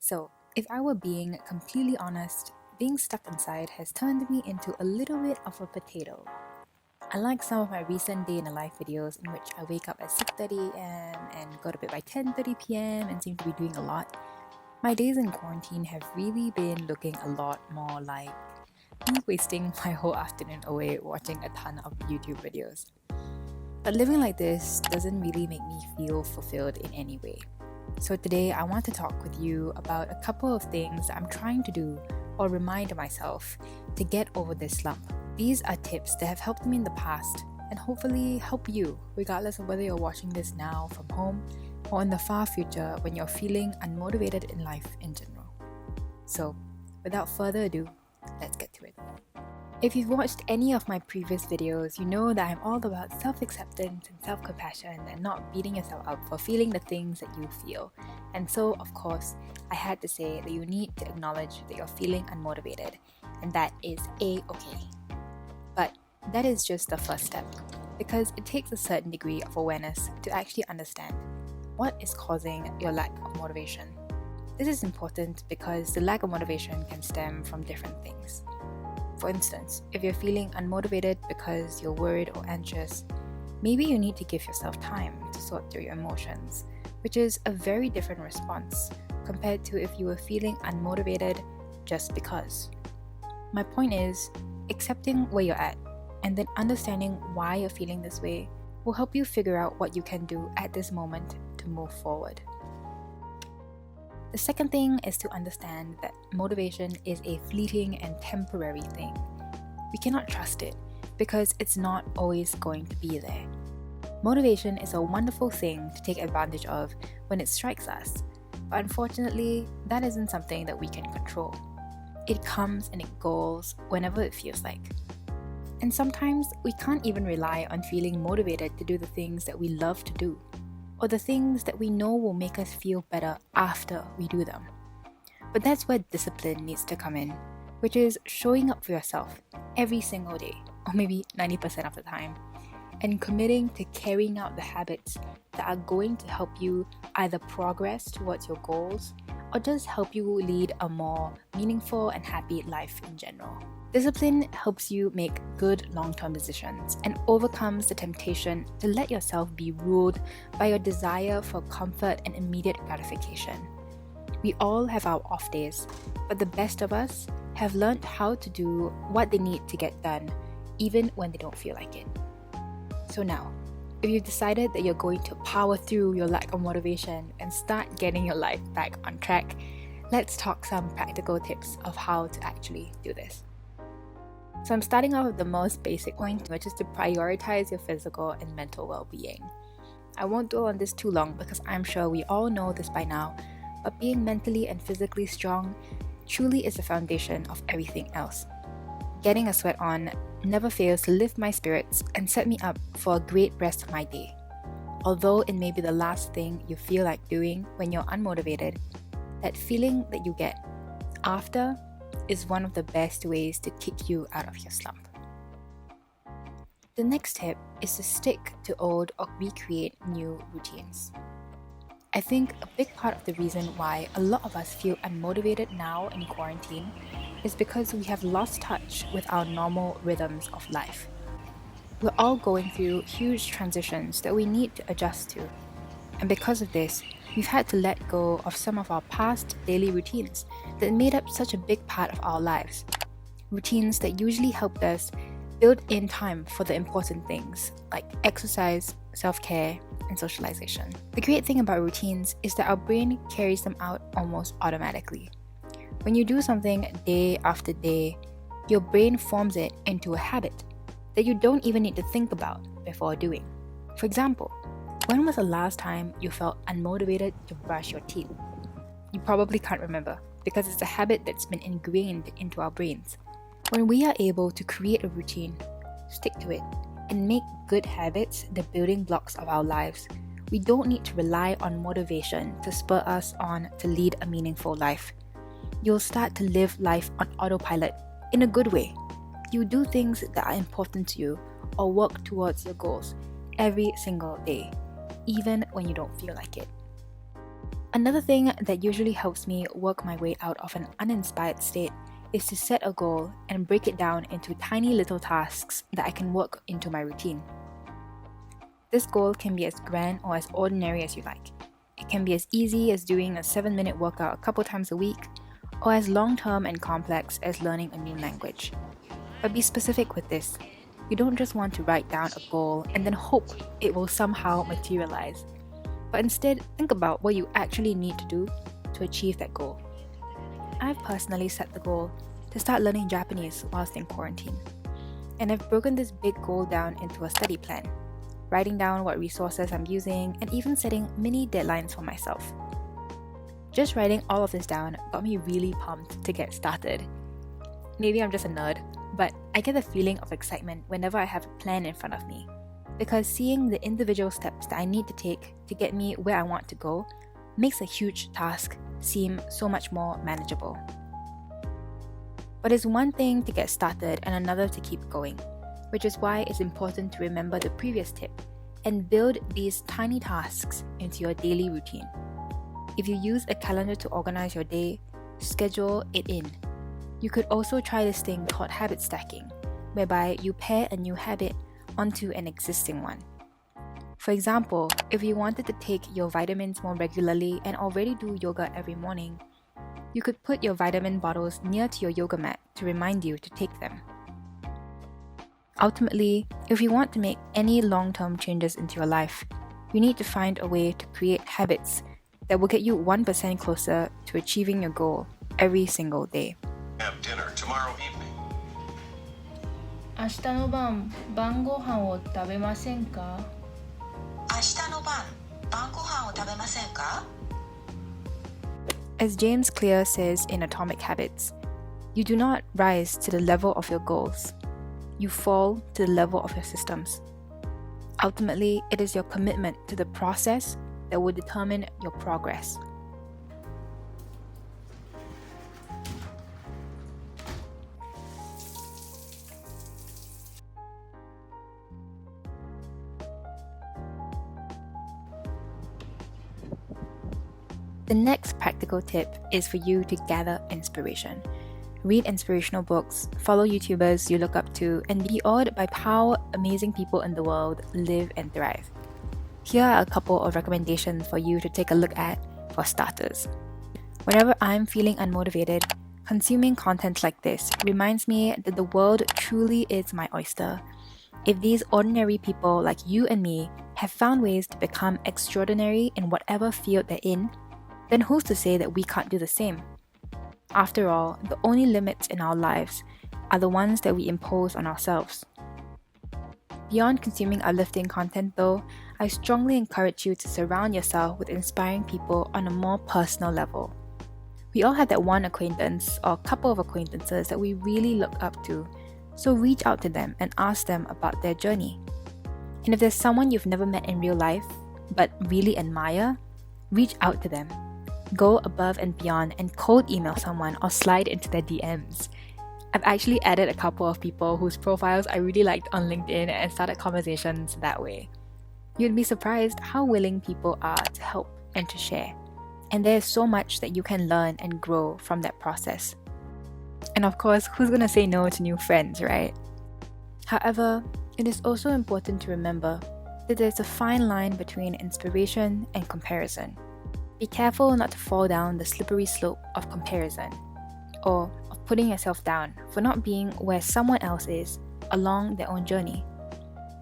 So, if I were being completely honest, being stuck inside has turned me into a little bit of a potato. Unlike some of my recent day in a life videos in which I wake up at 6:30 a.m. and go to bed by 10:30 p.m. and seem to be doing a lot, my days in quarantine have really been looking a lot more like me wasting my whole afternoon away watching a ton of YouTube videos. But living like this doesn't really make me feel fulfilled in any way. So today I want to talk with you about a couple of things I'm trying to do or remind myself to get over this slump. These are tips that have helped me in the past and hopefully help you, regardless of whether you're watching this now from home or in the far future when you're feeling unmotivated in life in general. So, without further ado, let's get to it. If you've watched any of my previous videos, you know that I'm all about self-acceptance and self-compassion and not beating yourself up for feeling the things that you feel. And so, of course, I had to say that you need to acknowledge that you're feeling unmotivated, and that is a-okay. But that is just the first step, because it takes a certain degree of awareness to actually understand what is causing your lack of motivation. This is important because the lack of motivation can stem from different things. For instance, if you're feeling unmotivated because you're worried or anxious, maybe you need to give yourself time to sort through your emotions, which is a very different response compared to if you were feeling unmotivated just because. My point is, accepting where you're at and then understanding why you're feeling this way will help you figure out what you can do at this moment to move forward. The second thing is to understand that motivation is a fleeting and temporary thing. We cannot trust it because it's not always going to be there. Motivation is a wonderful thing to take advantage of when it strikes us, but unfortunately, that isn't something that we can control. It comes and it goes whenever it feels like. And sometimes we can't even rely on feeling motivated to do the things that we love to do, or the things that we know will make us feel better after we do them. But that's where discipline needs to come in, which is showing up for yourself every single day, or maybe 90% of the time, and committing to carrying out the habits that are going to help you either progress towards your goals or just help you lead a more meaningful and happy life in general. Discipline helps you make good long-term decisions and overcomes the temptation to let yourself be ruled by your desire for comfort and immediate gratification. We all have our off days, but the best of us have learned how to do what they need to get done, even when they don't feel like it. So now, if you've decided that you're going to power through your lack of motivation and start getting your life back on track, let's talk some practical tips of how to actually do this. So I'm starting off with the most basic point, which is to prioritize your physical and mental well-being. I won't dwell on this too long because I'm sure we all know this by now, but being mentally and physically strong truly is the foundation of everything else. Getting a sweat on never fails to lift my spirits and set me up for a great rest of my day. Although it may be the last thing you feel like doing when you're unmotivated, that feeling that you get after is one of the best ways to kick you out of your slump. The next tip is to stick to old or recreate new routines. I think a big part of the reason why a lot of us feel unmotivated now in quarantine is because we have lost touch with our normal rhythms of life. We're all going through huge transitions that we need to adjust to. And because of this, we've had to let go of some of our past daily routines that made up such a big part of our lives. Routines that usually helped us build in time for the important things like exercise, self-care, and socialization. The great thing about routines is that our brain carries them out almost automatically. When you do something day after day, your brain forms it into a habit that you don't even need to think about before doing. For example, when was the last time you felt unmotivated to brush your teeth? You probably can't remember because it's a habit that's been ingrained into our brains. When we are able to create a routine, stick to it, and make good habits the building blocks of our lives, we don't need to rely on motivation to spur us on to lead a meaningful life. You'll start to live life on autopilot in a good way. You do things that are important to you or work towards your goals every single day, even when you don't feel like it. Another thing that usually helps me work my way out of an uninspired state is to set a goal and break it down into tiny little tasks that I can work into my routine. This goal can be as grand or as ordinary as you like. It can be as easy as doing a 7-minute workout a couple times a week, or as long-term and complex as learning a new language. But be specific with this. You don't just want to write down a goal and then hope it will somehow materialize. But instead, think about what you actually need to do to achieve that goal. I've personally set the goal to start learning Japanese whilst in quarantine. And I've broken this big goal down into a study plan, writing down what resources I'm using and even setting mini deadlines for myself. Just writing all of this down got me really pumped to get started. Maybe I'm just a nerd, but I get a feeling of excitement whenever I have a plan in front of me, because seeing the individual steps that I need to take to get me where I want to go makes a huge task seem so much more manageable. But it's one thing to get started and another to keep going, which is why it's important to remember the previous tip and build these tiny tasks into your daily routine. If you use a calendar to organize your day, schedule it in. You could also try this thing called habit stacking, whereby you pair a new habit onto an existing one. For example, if you wanted to take your vitamins more regularly and already do yoga every morning, you could put your vitamin bottles near to your yoga mat to remind you to take them. Ultimately, if you want to make any long-term changes into your life, you need to find a way to create habits that will get you 1% closer to achieving your goal every single day. Have dinner tomorrow evening. 明日の晩ご飯を食べませんか? 明日の晩ご飯を食べませんか? As James Clear says in Atomic Habits, you do not rise to the level of your goals. You fall to the level of your systems. Ultimately, it is your commitment to the process that will determine your progress. The next practical tip is for you to gather inspiration. Read inspirational books, follow YouTubers you look up to, and be awed by how amazing people in the world live and thrive. Here are a couple of recommendations for you to take a look at for starters. Whenever I'm feeling unmotivated, consuming content like this reminds me that the world truly is my oyster. If these ordinary people like you and me have found ways to become extraordinary in whatever field they're in, then who's to say that we can't do the same? After all, the only limits in our lives are the ones that we impose on ourselves. Beyond consuming uplifting content though, I strongly encourage you to surround yourself with inspiring people on a more personal level. We all have that one acquaintance or couple of acquaintances that we really look up to, so reach out to them and ask them about their journey. And if there's someone you've never met in real life, but really admire, reach out to them. Go above and beyond and cold email someone or slide into their DMs. I've actually added a couple of people whose profiles I really liked on LinkedIn and started conversations that way. You'd be surprised how willing people are to help and to share. And there's so much that you can learn and grow from that process. And of course, who's gonna say no to new friends, right? However, it is also important to remember that there's a fine line between inspiration and comparison. Be careful not to fall down the slippery slope of comparison, or of putting yourself down for not being where someone else is along their own journey.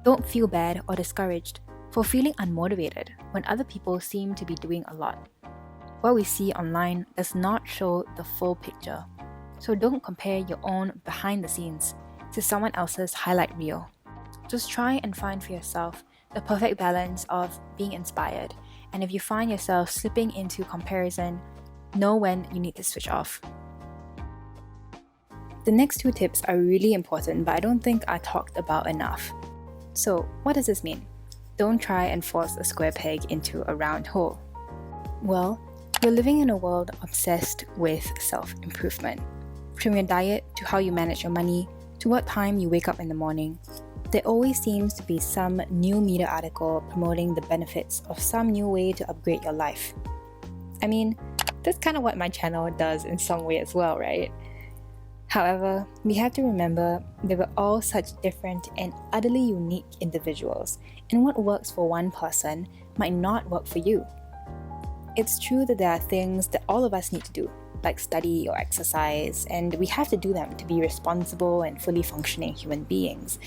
Don't feel bad or discouraged for feeling unmotivated when other people seem to be doing a lot. What we see online does not show the full picture, so don't compare your own behind the scenes to someone else's highlight reel. Just try and find for yourself the perfect balance of being inspired, and if you find yourself slipping into comparison, know when you need to switch off. The next two tips are really important, but I don't think are talked about enough. So, what does this mean? Don't try and force a square peg into a round hole. Well, you're living in a world obsessed with self-improvement. From your diet to how you manage your money to what time you wake up in the morning, there always seems to be some new media article promoting the benefits of some new way to upgrade your life. I mean, that's kind of what my channel does in some way as well, right? However, we have to remember that we're all such different and utterly unique individuals, and what works for one person might not work for you. It's true that there are things that all of us need to do, like study or exercise, and we have to do them to be responsible and fully functioning human beings.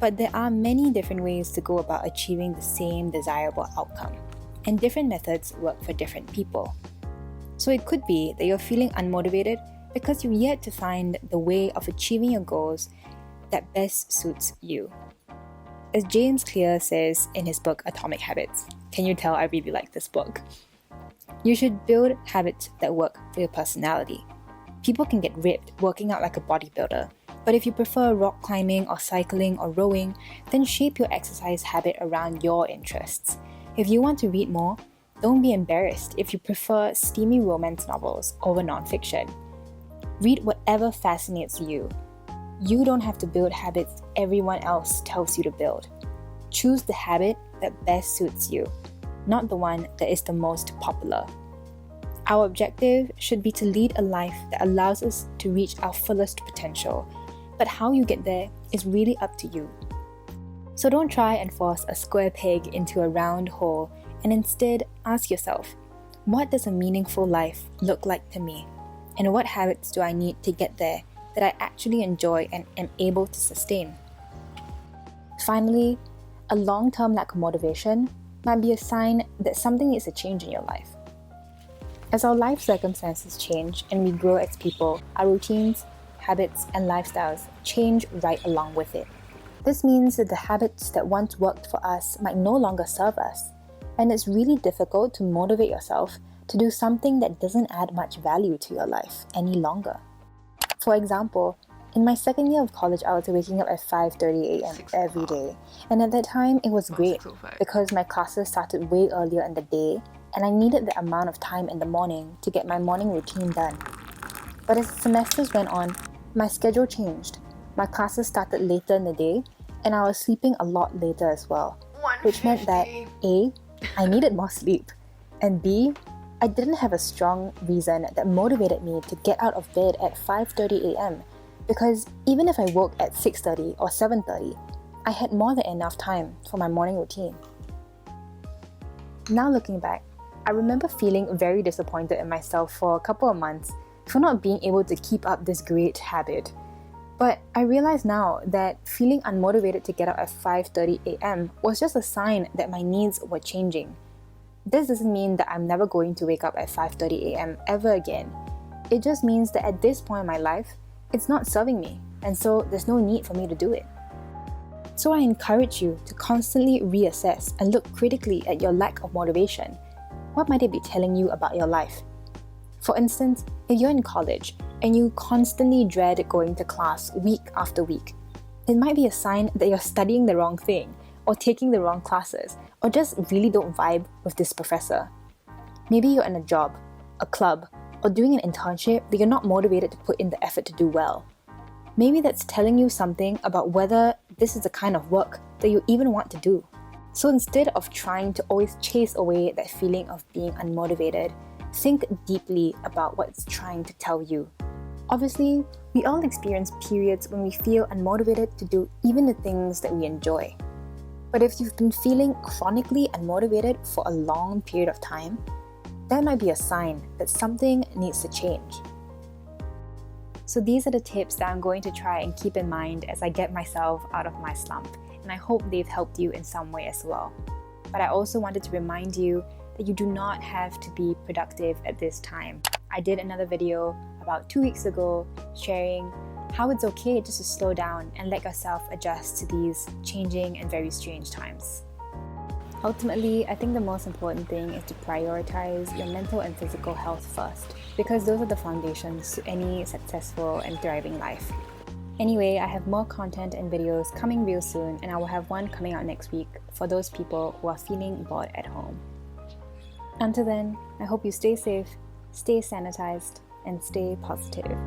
But there are many different ways to go about achieving the same desirable outcome, and different methods work for different people. So it could be that you're feeling unmotivated because you've yet to find the way of achieving your goals that best suits you. As James Clear says in his book Atomic Habits, can you tell I really like this book? You should build habits that work for your personality. People can get ripped working out like a bodybuilder, but if you prefer rock climbing or cycling or rowing, then shape your exercise habit around your interests. If you want to read more, don't be embarrassed if you prefer steamy romance novels over nonfiction. Read whatever fascinates you. You don't have to build habits everyone else tells you to build. Choose the habit that best suits you, not the one that is the most popular. Our objective should be to lead a life that allows us to reach our fullest potential, but how you get there is really up to you. So don't try and force a square peg into a round hole, and instead ask yourself, what does a meaningful life look like to me? And what habits do I need to get there that I actually enjoy and am able to sustain? Finally, a long-term lack of motivation might be a sign that something needs to change in your life. As our life circumstances change and we grow as people, our routines, habits, and lifestyles change right along with it. This means that the habits that once worked for us might no longer serve us, and it's really difficult to motivate yourself to do something that doesn't add much value to your life any longer. For example, in my second year of college, I was waking up at 5:30 a.m. every day, and at that time it was great because my classes started way earlier in the day and I needed the amount of time in the morning to get my morning routine done. But as the semesters went on, my schedule changed. My classes started later in the day and I was sleeping a lot later as well, which meant that A, I needed more sleep, and B, I didn't have a strong reason that motivated me to get out of bed at 5:30 a.m. because even if I woke at 6:30 or 7:30, I had more than enough time for my morning routine. Now looking back, I remember feeling very disappointed in myself for a couple of months for not being able to keep up this great habit. But I realize now that feeling unmotivated to get up at 5:30 a.m. was just a sign that my needs were changing. This doesn't mean that I'm never going to wake up at 5:30 a.m. ever again. It just means that at this point in my life, it's not serving me, and so there's no need for me to do it. So I encourage you to constantly reassess and look critically at your lack of motivation. What might it be telling you about your life? For instance, if you're in college and you constantly dread going to class week after week, it might be a sign that you're studying the wrong thing, or taking the wrong classes, or just really don't vibe with this professor. Maybe you're in a job, a club, or doing an internship that you're not motivated to put in the effort to do well. Maybe that's telling you something about whether this is the kind of work that you even want to do. So instead of trying to always chase away that feeling of being unmotivated, think deeply about what it's trying to tell you. Obviously, we all experience periods when we feel unmotivated to do even the things that we enjoy. But if you've been feeling chronically unmotivated for a long period of time, that might be a sign that something needs to change. So these are the tips that I'm going to try and keep in mind as I get myself out of my slump, and I hope they've helped you in some way as well. But I also wanted to remind you that you do not have to be productive at this time. I did another video about 2 weeks ago sharing how it's okay just to slow down and let yourself adjust to these changing and very strange times. Ultimately, I think the most important thing is to prioritize your mental and physical health first, because those are the foundations to any successful and thriving life. Anyway, I have more content and videos coming real soon, and I will have one coming out next week for those people who are feeling bored at home. Until then, I hope you stay safe, stay sanitized, and stay positive.